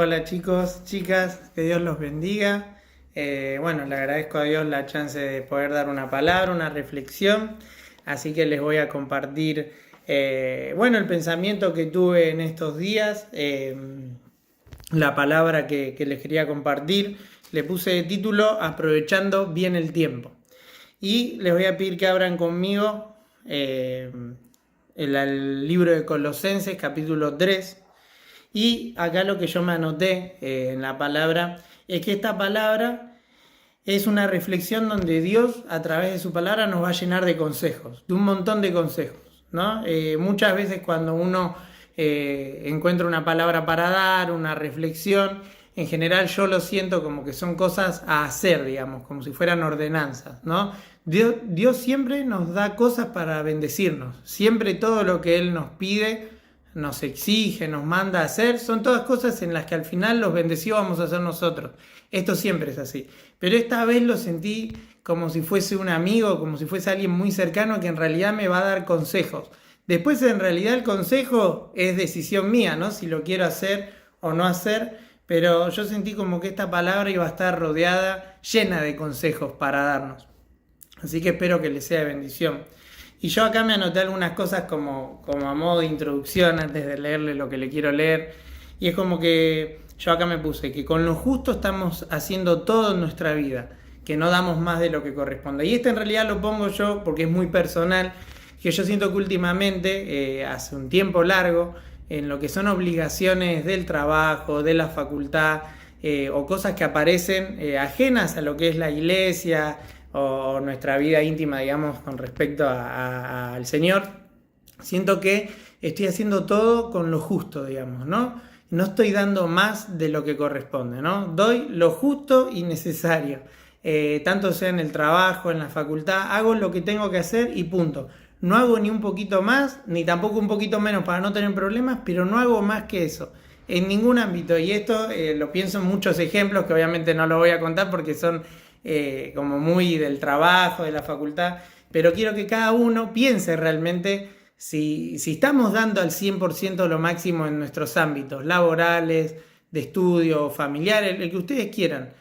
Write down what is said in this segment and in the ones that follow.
Hola chicos, chicas, que Dios los bendiga. Bueno, le agradezco a Dios la chance de poder dar una palabra, una reflexión. Así que les voy a compartir, el pensamiento que tuve en estos días, la palabra que les quería compartir. Le puse de título Aprovechando bien el tiempo. Y les voy a pedir que abran conmigo el libro de Colosenses, capítulo 3. Y acá lo que yo me anoté en la palabra es que esta palabra es una reflexión donde Dios a través de su palabra nos va a llenar de consejos, de un montón de consejos, ¿no? Muchas veces cuando uno encuentra una palabra para dar, una reflexión, en general yo lo siento como que son cosas a hacer, digamos, como si fueran ordenanzas, ¿no? Dios siempre nos da cosas para bendecirnos, siempre todo lo que Él nos pide, nos exige, nos manda a hacer, son todas cosas en las que al final los bendecidos vamos a ser nosotros. Esto siempre es así. Pero esta vez lo sentí como si fuese un amigo, como si fuese alguien muy cercano que en realidad me va a dar consejos. Después en realidad el consejo es decisión mía, ¿no? Si lo quiero hacer o no hacer, pero yo sentí como que esta palabra iba a estar rodeada, llena de consejos para darnos. Así que espero que les sea de bendición. Y yo acá me anoté algunas cosas como a modo de introducción antes de leerle lo que le quiero leer. Y es como que yo acá me puse que con lo justo estamos haciendo todo en nuestra vida, que no damos más de lo que corresponde. Y en realidad lo pongo yo porque es muy personal, que yo siento que últimamente, hace un tiempo largo, en lo que son obligaciones del trabajo, de la facultad, o cosas que aparecen ajenas a lo que es la iglesia, o nuestra vida íntima, digamos, con respecto al Señor, siento que estoy haciendo todo con lo justo, digamos, ¿no? No estoy dando más de lo que corresponde, ¿no? Doy lo justo y necesario, tanto sea en el trabajo, en la facultad, hago lo que tengo que hacer y punto. No hago ni un poquito más, ni tampoco un poquito menos para no tener problemas, pero no hago más que eso, en ningún ámbito. Y esto lo pienso en muchos ejemplos que obviamente no lo voy a contar porque son como muy del trabajo, de la facultad, pero quiero que cada uno piense realmente si estamos dando al 100% lo máximo en nuestros ámbitos laborales, de estudio, familiares, el que ustedes quieran,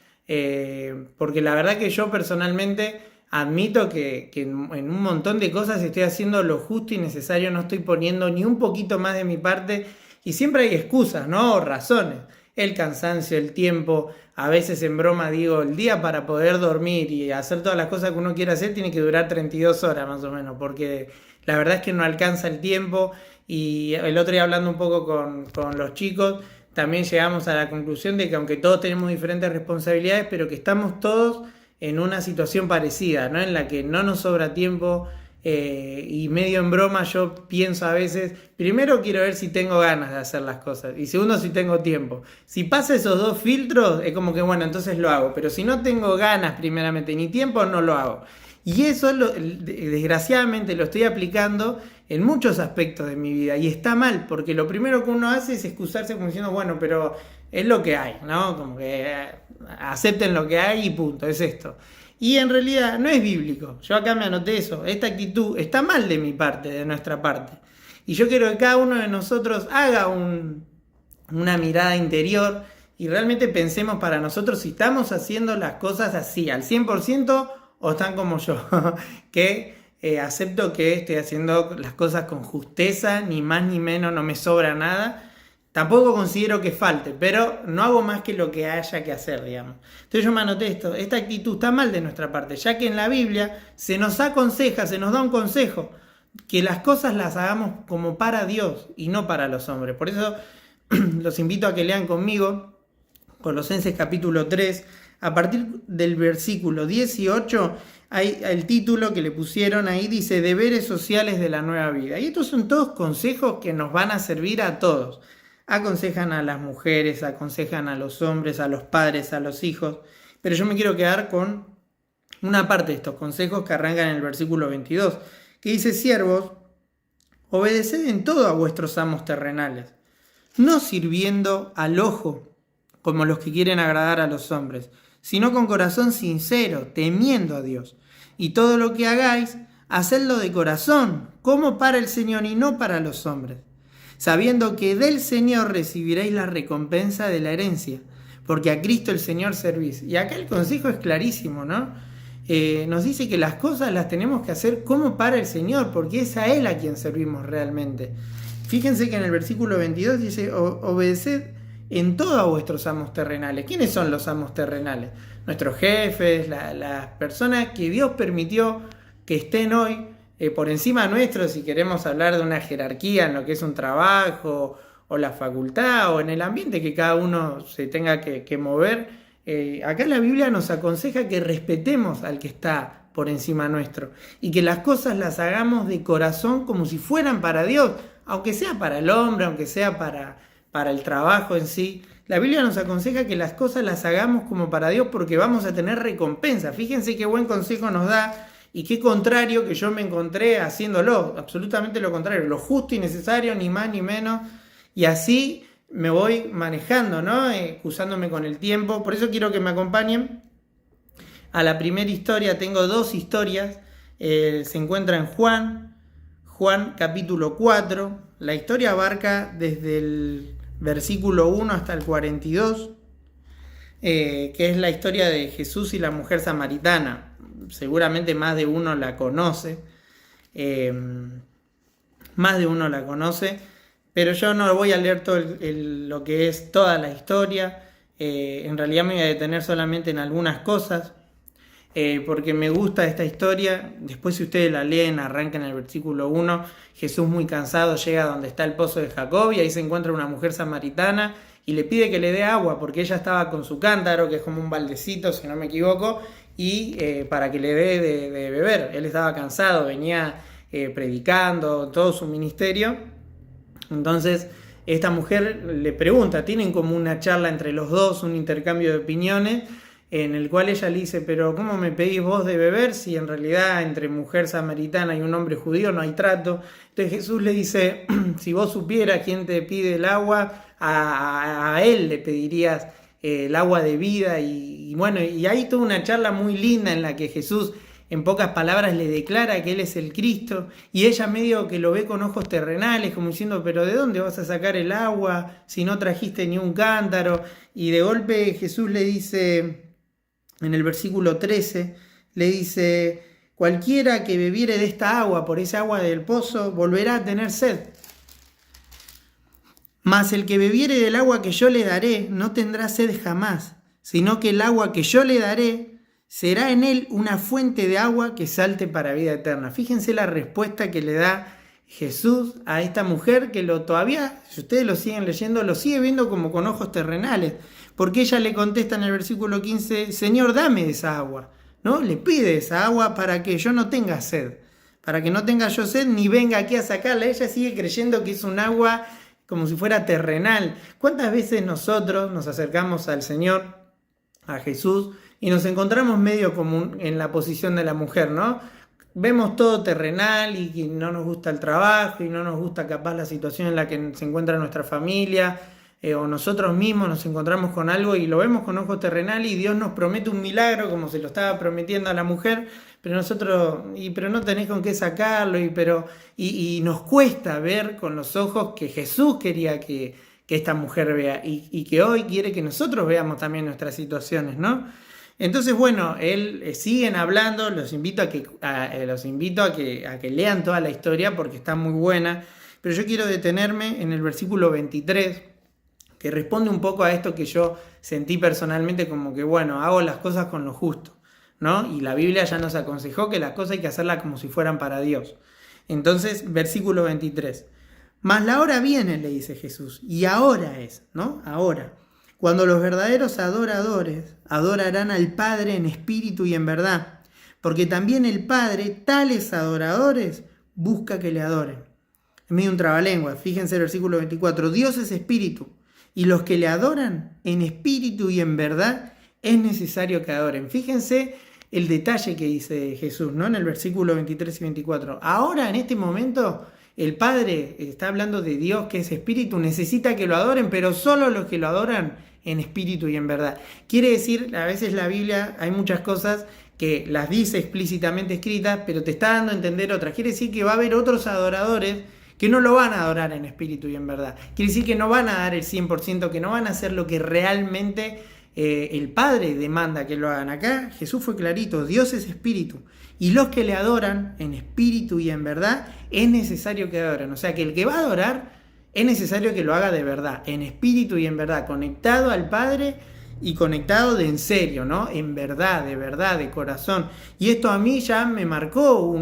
porque la verdad que yo personalmente admito que en un montón de cosas estoy haciendo lo justo y necesario, no estoy poniendo ni un poquito más de mi parte y siempre hay excusas, ¿no? O razones. El cansancio, el tiempo, a veces en broma digo, el día para poder dormir y hacer todas las cosas que uno quiere hacer tiene que durar 32 horas más o menos, porque la verdad es que no alcanza el tiempo. Y el otro día hablando un poco con los chicos, también llegamos a la conclusión de que aunque todos tenemos diferentes responsabilidades, pero que estamos todos en una situación parecida, ¿no? En la que no nos sobra tiempo. Y medio en broma yo pienso a veces, primero quiero ver si tengo ganas de hacer las cosas y segundo si tengo tiempo. Si pasa esos dos filtros es como que bueno, entonces lo hago, pero si no tengo ganas primeramente ni tiempo no lo hago. Y eso desgraciadamente lo estoy aplicando en muchos aspectos de mi vida y está mal porque lo primero que uno hace es excusarse como diciendo bueno, pero es lo que hay, ¿no? Como que acepten lo que hay y punto, es esto. Y en realidad no es bíblico. Yo acá me anoté eso. Esta actitud está mal de mi parte, de nuestra parte. Y yo quiero que cada uno de nosotros haga una mirada interior y realmente pensemos para nosotros si estamos haciendo las cosas así, al 100% o están como yo, que acepto que estoy haciendo las cosas con justeza, ni más ni menos, no me sobra nada. Tampoco considero que falte, pero no hago más que lo que haya que hacer, digamos. Entonces yo me anoté esto, esta actitud está mal de nuestra parte, ya que en la Biblia se nos aconseja, se nos da un consejo, que las cosas las hagamos como para Dios y no para los hombres. Por eso los invito a que lean conmigo Colosenses capítulo 3, a partir del versículo 18, hay el título que le pusieron ahí, dice deberes sociales de la nueva vida. Y estos son todos consejos que nos van a servir a todos. Aconsejan a las mujeres, aconsejan a los hombres, a los padres, a los hijos. Pero yo me quiero quedar con una parte de estos consejos que arrancan en el versículo 22, que dice, siervos, obedeced en todo a vuestros amos terrenales, no sirviendo al ojo como los que quieren agradar a los hombres, sino con corazón sincero, temiendo a Dios. Y todo lo que hagáis, hacedlo de corazón, como para el Señor y no para los hombres, sabiendo que del Señor recibiréis la recompensa de la herencia, porque a Cristo el Señor servís. Y acá el consejo es clarísimo, ¿no? Nos dice que las cosas las tenemos que hacer como para el Señor, porque es a Él a quien servimos realmente. Fíjense que en el versículo 22 dice, obedeced en todo a vuestros amos terrenales. ¿Quiénes son los amos terrenales? Nuestros jefes, las personas que Dios permitió que estén hoy por encima nuestro, si queremos hablar de una jerarquía en lo que es un trabajo o la facultad o en el ambiente que cada uno se tenga que mover. Acá la Biblia nos aconseja que respetemos al que está por encima nuestro y que las cosas las hagamos de corazón como si fueran para Dios, aunque sea para el hombre, aunque sea para el trabajo en sí. La Biblia nos aconseja que las cosas las hagamos como para Dios porque vamos a tener recompensa. Fíjense qué buen consejo nos da y qué contrario que yo me encontré haciéndolo, absolutamente lo contrario, lo justo y necesario, ni más ni menos, y así me voy manejando, ¿no? Usándome con el tiempo. Por eso quiero que me acompañen a la primera historia. Tengo dos historias. Se encuentra en Juan capítulo 4. La historia abarca desde el versículo 1 hasta el 42, que es la historia de Jesús y la mujer samaritana. Seguramente más de uno la conoce. Pero yo no voy a leer todo lo que es toda la historia. En realidad me voy a detener solamente en algunas cosas, porque me gusta esta historia. Después, si ustedes la leen, arranca en el versículo 1. Jesús, muy cansado, llega donde está el pozo de Jacob y ahí se encuentra una mujer samaritana y le pide que le dé agua, porque ella estaba con su cántaro, que es como un baldecito, si no me equivoco, y para que le dé de beber. Él estaba cansado, venía predicando todo su ministerio. Entonces esta mujer le pregunta, tienen como una charla entre los dos, un intercambio de opiniones, en el cual ella le dice, pero ¿cómo me pedís vos de beber si en realidad entre mujer samaritana y un hombre judío no hay trato? Entonces Jesús le dice, si vos supieras quién te pide el agua, a él le pedirías el agua de vida. Y bueno, y hay toda una charla muy linda en la que Jesús en pocas palabras le declara que Él es el Cristo, y ella medio que lo ve con ojos terrenales, como diciendo, pero ¿de dónde vas a sacar el agua si no trajiste ni un cántaro? Y de golpe Jesús le dice, en el versículo 13, le dice, cualquiera que bebiere de esta agua, por esa agua del pozo, volverá a tener sed. Mas el que bebiere del agua que yo le daré, no tendrá sed jamás, sino que el agua que yo le daré será en él una fuente de agua que salte para vida eterna. Fíjense la respuesta que le da Jesús a esta mujer que todavía, si ustedes lo siguen leyendo, lo sigue viendo como con ojos terrenales. Porque ella le contesta en el versículo 15, Señor, dame esa agua, ¿no? Le pide esa agua para que yo no tenga sed, para que no tenga yo sed ni venga aquí a sacarla. Ella sigue creyendo que es un agua como si fuera terrenal. ¿Cuántas veces nosotros nos acercamos al Señor, a Jesús, y nos encontramos medio como en la posición de la mujer, ¿no? Vemos todo terrenal y que no nos gusta el trabajo y no nos gusta capaz la situación en la que se encuentra nuestra familia, o nosotros mismos nos encontramos con algo y lo vemos con ojos terrenal y Dios nos promete un milagro como se lo estaba prometiendo a la mujer, pero nosotros, pero no tenés con qué sacarlo, y nos cuesta ver con los ojos que Jesús quería que esta mujer vea y que hoy quiere que nosotros veamos también nuestras situaciones, ¿no? Entonces, bueno, siguen hablando, los invito a que lean toda la historia porque está muy buena, pero yo quiero detenerme en el versículo 23, que responde un poco a esto que yo sentí personalmente como que, bueno, hago las cosas con lo justo, ¿no? Y la Biblia ya nos aconsejó que las cosas hay que hacerlas como si fueran para Dios. Entonces, versículo 23. Mas la hora viene, le dice Jesús, y ahora es, ¿no? Ahora, cuando los verdaderos adoradores adorarán al Padre en espíritu y en verdad, porque también el Padre, tales adoradores, busca que le adoren. Es medio un trabalengua, fíjense el versículo 24, Dios es espíritu, y los que le adoran en espíritu y en verdad, es necesario que adoren. Fíjense el detalle que dice Jesús, ¿no? En el versículo 23 y 24. Ahora, en este momento, el Padre está hablando de Dios que es espíritu, necesita que lo adoren, pero solo los que lo adoran en espíritu y en verdad. Quiere decir, a veces la Biblia hay muchas cosas que las dice explícitamente escritas, pero te está dando a entender otras. Quiere decir que va a haber otros adoradores que no lo van a adorar en espíritu y en verdad. Quiere decir que no van a dar el 100%, que no van a hacer lo que realmente el Padre demanda que lo hagan. Acá Jesús fue clarito, Dios es espíritu. Y los que le adoran en espíritu y en verdad, es necesario que adoren. O sea que el que va a adorar, es necesario que lo haga de verdad, en espíritu y en verdad, conectado al Padre y conectado de en serio, ¿no? En verdad, de corazón. Y esto a mí ya me marcó,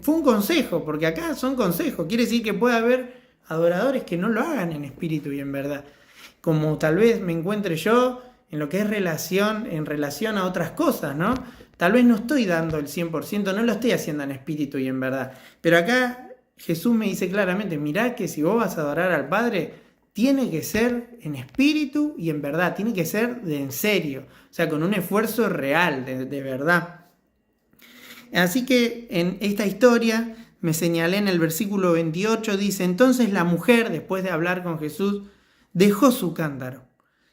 fue un consejo, porque acá son consejos. Quiere decir que puede haber adoradores que no lo hagan en espíritu y en verdad. Como tal vez me encuentre yo en lo que es en relación a otras cosas, ¿no? Tal vez no estoy dando el 100%, no lo estoy haciendo en espíritu y en verdad. Pero acá Jesús me dice claramente, mirá que si vos vas a adorar al Padre, tiene que ser en espíritu y en verdad, tiene que ser de en serio, o sea, con un esfuerzo real, de verdad. Así que en esta historia me señalé en el versículo 28, dice, entonces la mujer, después de hablar con Jesús, dejó su cántaro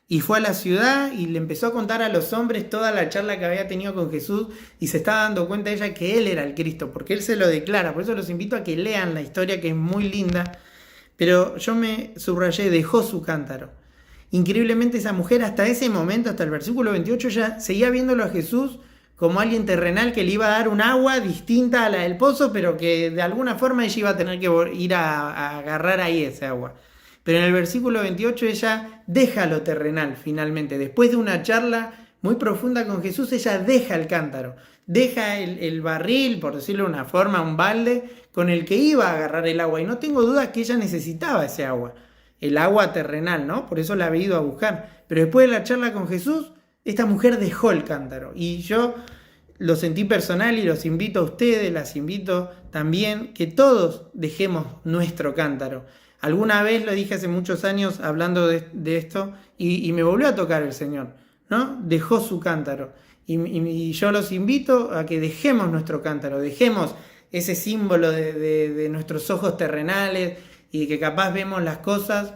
y fue a la ciudad y le empezó a contar a los hombres toda la charla que había tenido con Jesús y se estaba dando cuenta ella que él era el Cristo, porque él se lo declara. Por eso los invito a que lean la historia, que es muy linda. Pero yo me subrayé, dejó su cántaro. Increíblemente esa mujer hasta ese momento, hasta el versículo 28, ya seguía viéndolo a Jesús como alguien terrenal que le iba a dar un agua distinta a la del pozo, pero que de alguna forma ella iba a tener que ir a agarrar ahí ese agua. Pero en el versículo 28 ella deja lo terrenal finalmente. Después de una charla muy profunda con Jesús, ella deja el cántaro, deja el barril, por decirlo de una forma, un balde, con el que iba a agarrar el agua. Y no tengo duda que ella necesitaba ese agua, el agua terrenal, ¿no? Por eso la había ido a buscar. Pero después de la charla con Jesús, esta mujer dejó el cántaro. Y yo lo sentí personal y los invito a ustedes, las invito también, que todos dejemos nuestro cántaro. Alguna vez lo dije hace muchos años hablando de esto y me volvió a tocar el Señor, ¿no? Dejó su cántaro. Y yo los invito a que dejemos nuestro cántaro, dejemos ese símbolo de nuestros ojos terrenales y que capaz vemos las cosas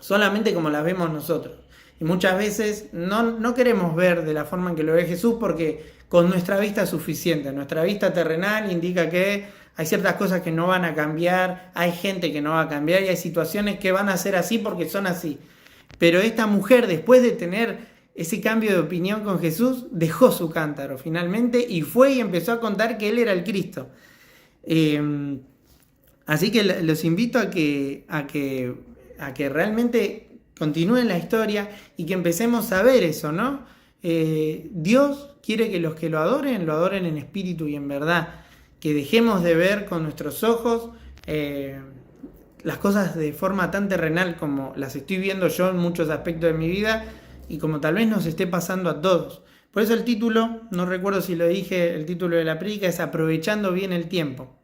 solamente como las vemos nosotros. Y muchas veces no queremos ver de la forma en que lo ve Jesús porque con nuestra vista es suficiente. Nuestra vista terrenal indica que hay ciertas cosas que no van a cambiar, hay gente que no va a cambiar y hay situaciones que van a ser así porque son así. Pero esta mujer, después de tener ese cambio de opinión con Jesús, dejó su cántaro finalmente y fue y empezó a contar que él era el Cristo. Así que los invito a que realmente continúen la historia y que empecemos a ver eso, ¿no? Dios quiere que los que lo adoren en espíritu y en verdad. Que dejemos de ver con nuestros ojos las cosas de forma tan terrenal como las estoy viendo yo en muchos aspectos de mi vida y como tal vez nos esté pasando a todos. Por eso el título, no recuerdo si lo dije, el título de la prédica es Aprovechando bien el tiempo.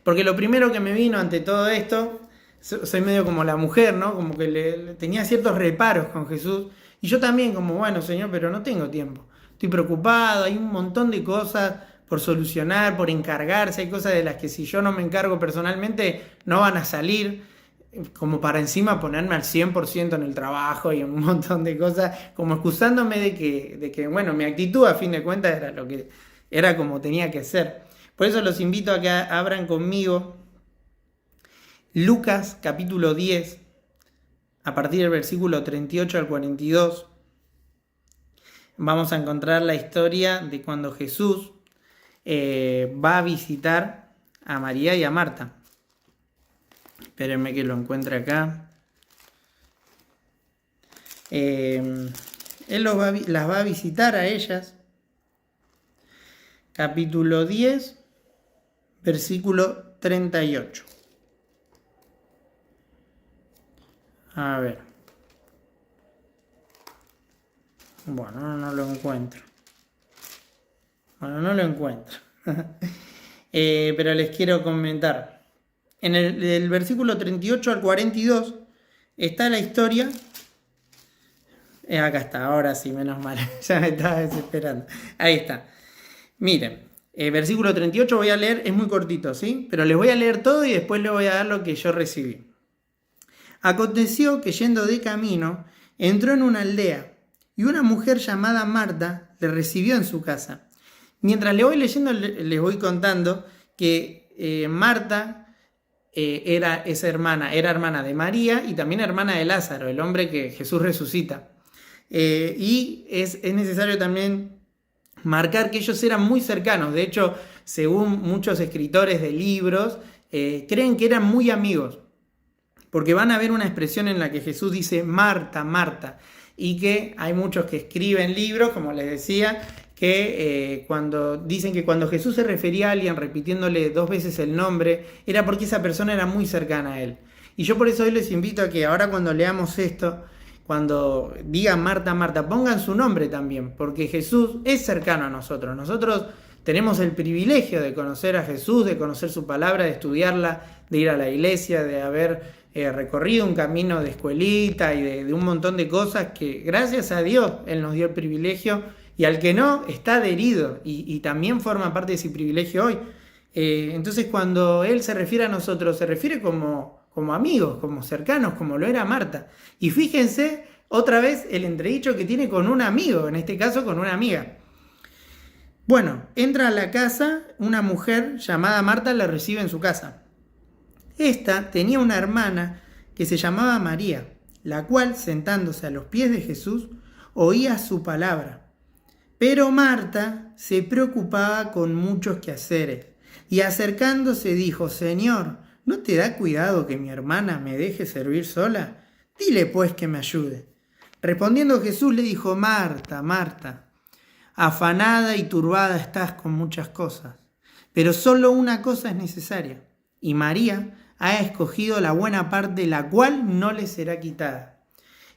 Porque lo primero que me vino ante todo esto, soy medio como la mujer, ¿no? Como que tenía ciertos reparos con Jesús. Y yo también como, bueno, Señor, pero no tengo tiempo. Estoy preocupado, hay un montón de cosas por solucionar, por encargarse. Hay cosas de las que si yo no me encargo personalmente no van a salir, como para encima ponerme al 100% en el trabajo y un montón de cosas, como excusándome de que bueno, mi actitud a fin de cuentas era como tenía que ser. Por eso los invito a que abran conmigo Lucas capítulo 10, a partir del versículo 38 al 42. Vamos a encontrar la historia de cuando Jesús va a visitar a María y a Marta. Espérenme que lo encuentre acá. Él las va a visitar a ellas. Capítulo 10, versículo 38. A ver. Bueno, no lo encuentro. Pero les quiero comentar. En el versículo 38 al 42 está la historia. Acá está, ahora sí, menos mal. Ya me estaba desesperando. Ahí está. Miren, versículo 38 voy a leer, es muy cortito, ¿sí? Pero les voy a leer todo y después les voy a dar lo que yo recibí. Aconteció que yendo de camino, entró en una aldea y una mujer llamada Marta le recibió en su casa. Mientras le voy leyendo, les voy contando que Marta era hermana de María y también hermana de Lázaro, el hombre que Jesús resucita. Y es necesario también marcar que ellos eran muy cercanos. De hecho, según muchos escritores de libros, creen que eran muy amigos, porque van a ver una expresión en la que Jesús dice Marta, Marta, y que hay muchos que escriben libros, como les decía, que dicen que cuando Jesús se refería a alguien repitiéndole 2 veces el nombre, era porque esa persona era muy cercana a él. Y yo por eso hoy les invito a que ahora cuando leamos esto, cuando digan Marta, Marta, pongan su nombre también, porque Jesús es cercano a nosotros. Nosotros tenemos el privilegio de conocer a Jesús, de conocer su palabra, de estudiarla, de ir a la iglesia, de haber recorrido un camino de escuelita y de un montón de cosas que gracias a Dios Él nos dio el privilegio, y al que no está adherido y también forma parte de ese privilegio hoy. Entonces cuando Él se refiere a nosotros, se refiere como amigos, como cercanos, como lo era Marta. Y fíjense otra vez el entredicho que tiene con un amigo, en este caso con una amiga. Bueno, entra a la casa, una mujer llamada Marta la recibe en su casa. Esta tenía una hermana que se llamaba María, la cual, sentándose a los pies de Jesús, oía su palabra. Pero Marta se preocupaba con muchos quehaceres, y acercándose dijo: Señor, ¿no te da cuidado que mi hermana me deje servir sola? Dile pues que me ayude. Respondiendo Jesús le dijo: Marta, Marta, afanada y turbada estás con muchas cosas, pero solo una cosa es necesaria, y María ha escogido la buena parte, la cual no le será quitada.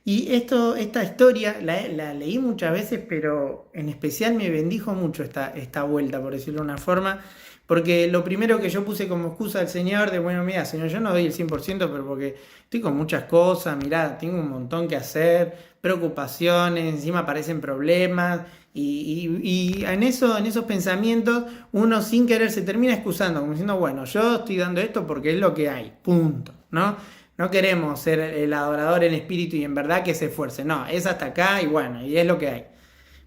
Y esta historia la leí muchas veces, pero en especial me bendijo mucho esta vuelta, por decirlo de una forma, porque lo primero que yo puse como excusa al Señor, de bueno, mira, Señor, yo no doy el 100%, pero porque estoy con muchas cosas, mirá, tengo un montón que hacer, preocupaciones, encima aparecen problemas, y en esos pensamientos uno sin querer se termina excusando, como diciendo, bueno, yo estoy dando esto porque es lo que hay, punto, ¿no? No queremos ser el adorador en espíritu y en verdad que se esfuerce, no, es hasta acá y bueno, y es lo que hay.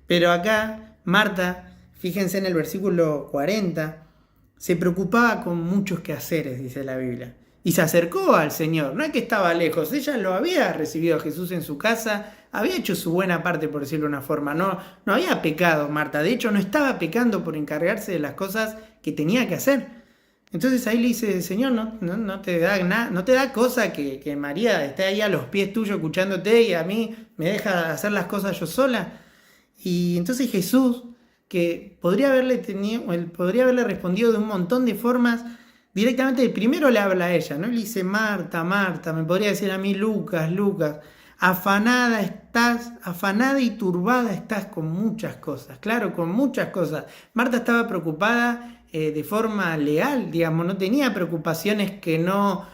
Pero acá, Marta, fíjense en el versículo 40, se preocupaba con muchos quehaceres, dice la Biblia, y se acercó al Señor. No es que estaba lejos, ella lo había recibido a Jesús en su casa, había hecho su buena parte, por decirlo de una forma, no había pecado Marta, de hecho no estaba pecando por encargarse de las cosas que tenía que hacer. Entonces ahí le dice: Señor, no te da nada, no te da cosa que María esté ahí a los pies tuyos escuchándote y a mí me deja hacer las cosas yo sola. Y entonces Jesús, que podría haberle respondido de un montón de formas, directamente primero le habla a ella, ¿no? Le dice: Marta, Marta, me podría decir a mí: Lucas, afanada y turbada estás con muchas cosas. Claro, con muchas cosas. Marta estaba preocupada de forma leal, digamos, no tenía preocupaciones que no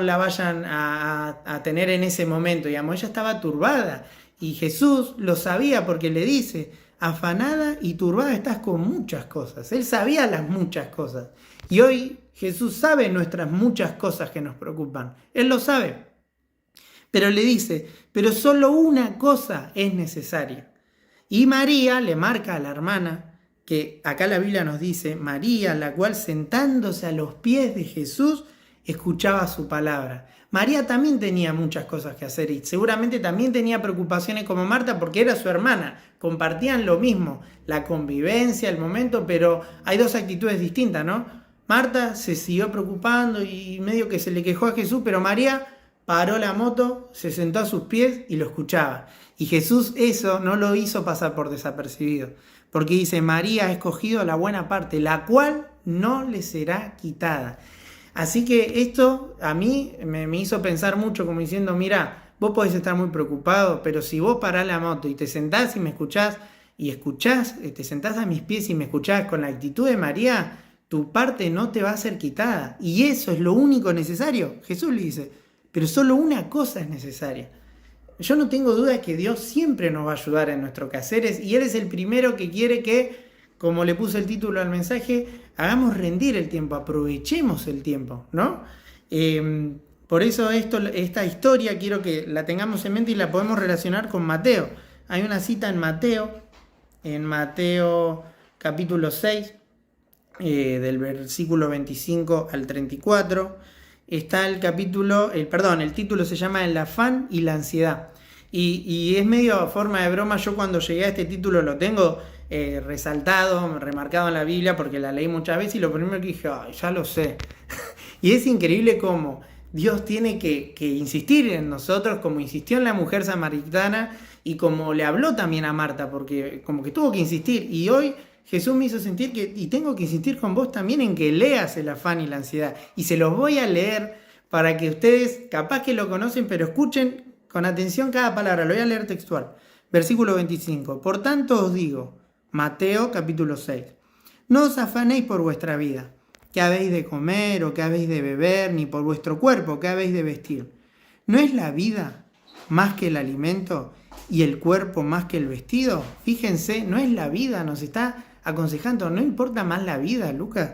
la vayan a tener en ese momento, digamos, ella estaba turbada. Y Jesús lo sabía porque le dice: afanada y turbada estás con muchas cosas. Él sabía las muchas cosas. Y hoy Jesús sabe nuestras muchas cosas que nos preocupan. Él lo sabe. Pero le dice: pero solo una cosa es necesaria. Y María le marca a la hermana, que acá la Biblia nos dice, María, la cual sentándose a los pies de Jesús, escuchaba su palabra. María también tenía muchas cosas que hacer y seguramente también tenía preocupaciones como Marta porque era su hermana. Compartían lo mismo, la convivencia, el momento, pero hay dos actitudes distintas, ¿no? Marta se siguió preocupando y medio que se le quejó a Jesús, pero María paró la moto, se sentó a sus pies y lo escuchaba. Y Jesús eso no lo hizo pasar por desapercibido, porque dice: María ha escogido la buena parte, la cual no le será quitada. Así que esto a mí me hizo pensar mucho, como diciendo: mira, vos podés estar muy preocupado, pero si vos parás la moto y te sentás y me escuchás, te sentás a mis pies y me escuchás con la actitud de María, tu parte no te va a ser quitada. Y eso es lo único necesario. Jesús le dice: pero solo una cosa es necesaria. Yo no tengo duda de que Dios siempre nos va a ayudar en nuestros quehaceres y Él es el primero que quiere que, como le puse el título al mensaje, hagamos rendir el tiempo, aprovechemos el tiempo, ¿no? Por eso esta historia quiero que la tengamos en mente y la podemos relacionar con Mateo. Hay una cita en Mateo capítulo 6, del versículo 25 al 34, está el título se llama El afán y la ansiedad. Y es medio a forma de broma. Yo cuando llegué a este título lo tengo resaltado, remarcado en la Biblia, porque la leí muchas veces y lo primero que dije, ay, ya lo sé. Y es increíble cómo Dios tiene que insistir en nosotros, como insistió en la mujer samaritana y como le habló también a Marta, porque como que tuvo que insistir. Y hoy Jesús me hizo sentir y tengo que insistir con vos también en que leas el afán y la ansiedad. Y se los voy a leer para que ustedes, capaz que lo conocen, pero escuchen con atención cada palabra. Lo voy a leer textual. Versículo 25. Por tanto os digo, Mateo capítulo 6, no os afanéis por vuestra vida, qué habéis de comer o qué habéis de beber, ni por vuestro cuerpo, qué habéis de vestir. ¿No es la vida más que el alimento y el cuerpo más que el vestido? Fíjense, no es la vida, nos está aconsejando, no importa más la vida, Lucas.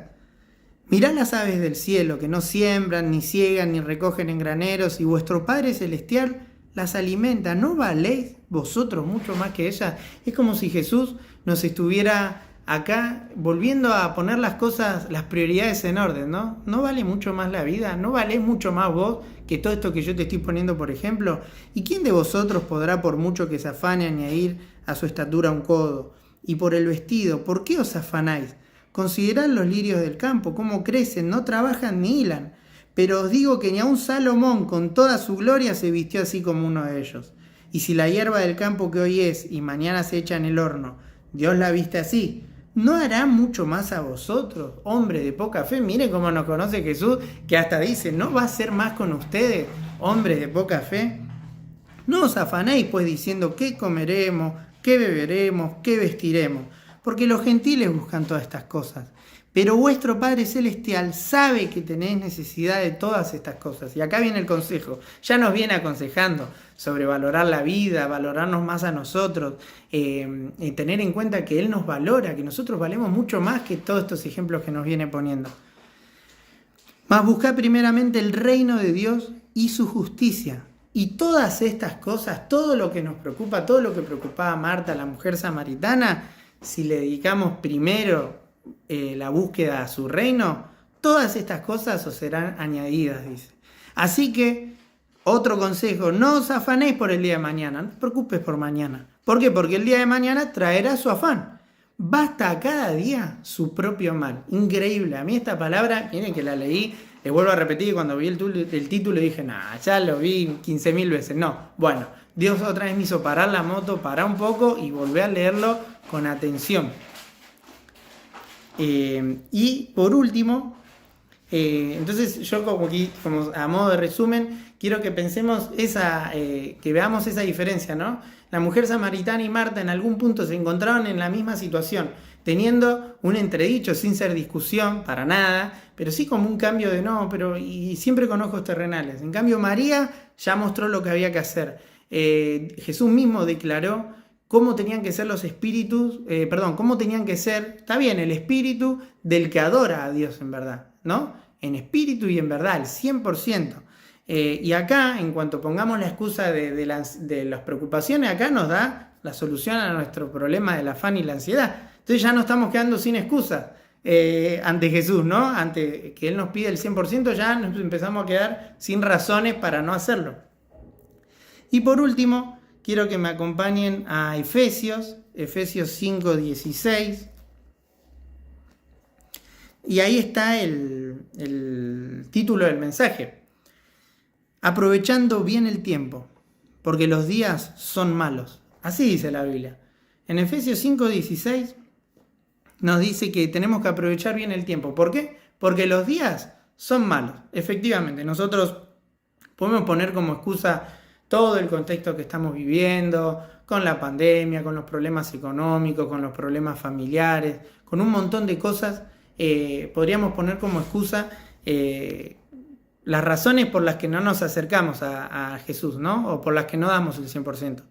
Mirad las aves del cielo, que no siembran, ni ciegan, ni recogen en graneros, y vuestro Padre Celestial las alimenta. ¿No valéis vosotros mucho más que ellas? Es como si Jesús nos estuviera acá volviendo a poner las cosas, las prioridades en orden, ¿no? ¿No vale mucho más la vida? ¿No valés mucho más vos que todo esto que yo te estoy poniendo, por ejemplo? ¿Y quién de vosotros podrá, por mucho que se afane, añadir a su estatura un codo? Y por el vestido, ¿por qué os afanáis? Considerad los lirios del campo, cómo crecen, no trabajan ni hilan. Pero os digo que ni aun Salomón, con toda su gloria, se vistió así como uno de ellos. Y si la hierba del campo que hoy es y mañana se echa en el horno, Dios la viste así, ¿no hará mucho más a vosotros, hombres de poca fe? Miren cómo nos conoce Jesús, que hasta dice, ¿no va a ser más con ustedes, hombres de poca fe? No os afanéis pues diciendo qué comeremos, qué beberemos, qué vestiremos, porque los gentiles buscan todas estas cosas. Pero vuestro Padre Celestial sabe que tenéis necesidad de todas estas cosas. Y acá viene el consejo. Ya nos viene aconsejando sobre valorar la vida, valorarnos más a nosotros, tener en cuenta que Él nos valora, que nosotros valemos mucho más que todos estos ejemplos que nos viene poniendo. Mas buscad primeramente el reino de Dios y su justicia. Y todas estas cosas, todo lo que nos preocupa, todo lo que preocupaba a Marta, la mujer samaritana, si le dedicamos primero la búsqueda a su reino, todas estas cosas os serán añadidas, dice. Así que, otro consejo, no os afanéis por el día de mañana, no te preocupes por mañana. ¿Por qué? Porque el día de mañana traerá su afán. Basta a cada día su propio mal. Increíble, a mí esta palabra, miren que la leí, le vuelvo a repetir, cuando vi el título dije, nah, ya lo vi 15.000 veces. No, bueno, Dios otra vez me hizo parar la moto, parar un poco y volver a leerlo con atención. Y por último, entonces yo como a modo de resumen, quiero que pensemos que veamos esa diferencia, ¿no? La mujer samaritana y Marta en algún punto se encontraron en la misma situación, teniendo un entredicho sin ser discusión para nada, pero sí como un cambio de y siempre con ojos terrenales. En cambio María ya mostró lo que había que hacer. Jesús mismo declaró cómo tenían que ser los espíritus, cómo tenían que ser, está bien, el espíritu del que adora a Dios en verdad, ¿no? En espíritu y en verdad, el 100%. Y acá, en cuanto pongamos la excusa de las preocupaciones, acá nos da la solución a nuestro problema del afán y la ansiedad. Entonces ya no estamos quedando sin excusas ante Jesús, ¿no? Ante que Él nos pide el 100%, ya nos empezamos a quedar sin razones para no hacerlo. Y por último, quiero que me acompañen a Efesios 5:16. Y ahí está el título del mensaje. Aprovechando bien el tiempo, porque los días son malos. Así dice la Biblia. En Efesios 5:16 nos dice que tenemos que aprovechar bien el tiempo. ¿Por qué? Porque los días son malos. Efectivamente, nosotros podemos poner como excusa todo el contexto que estamos viviendo, con la pandemia, con los problemas económicos, con los problemas familiares, con un montón de cosas. Podríamos poner como excusa las razones por las que no nos acercamos a Jesús, ¿no? O por las que no damos el 100%.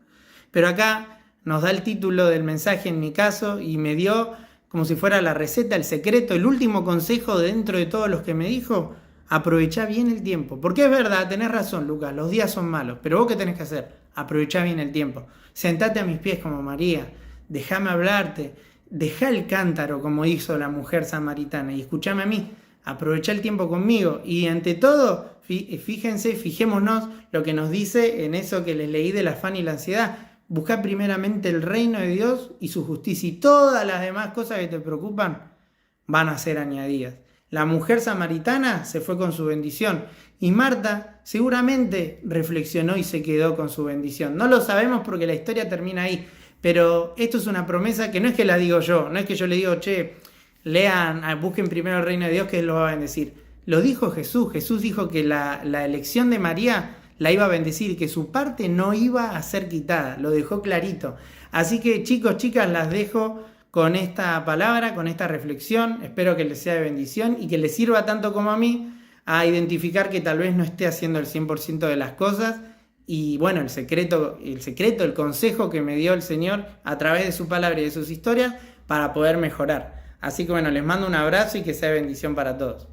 Pero acá nos da el título del mensaje en mi caso y me dio como si fuera la receta, el secreto, el último consejo dentro de todos los que me dijo. Aprovechá bien el tiempo. Porque es verdad, tenés razón, Lucas, los días son malos. Pero vos, ¿qué tenés que hacer? Aprovechá bien el tiempo. Sentate a mis pies como María. Déjame hablarte. Dejá el cántaro como hizo la mujer samaritana. Y escuchame a mí. Aprovechá el tiempo conmigo. Y ante todo, Fijémonos lo que nos dice en eso que les leí del afán y la ansiedad. Busca primeramente el reino de Dios y su justicia, y todas las demás cosas que te preocupan van a ser añadidas. La mujer samaritana se fue con su bendición y Marta seguramente reflexionó y se quedó con su bendición. No lo sabemos porque la historia termina ahí, pero esto es una promesa que no es que la digo yo, no es que yo le digo, che, lean, busquen primero el reino de Dios que Él lo va a bendecir. Lo dijo Jesús. Jesús dijo que la elección de María la iba a bendecir, que su parte no iba a ser quitada, lo dejó clarito. Así que chicos, chicas, las dejo con esta palabra, con esta reflexión. Espero que les sea de bendición y que les sirva tanto como a mí a identificar que tal vez no esté haciendo el 100% de las cosas. Y bueno, el secreto, el consejo que me dio el Señor a través de su palabra y de sus historias para poder mejorar. Así que bueno, les mando un abrazo y que sea bendición para todos.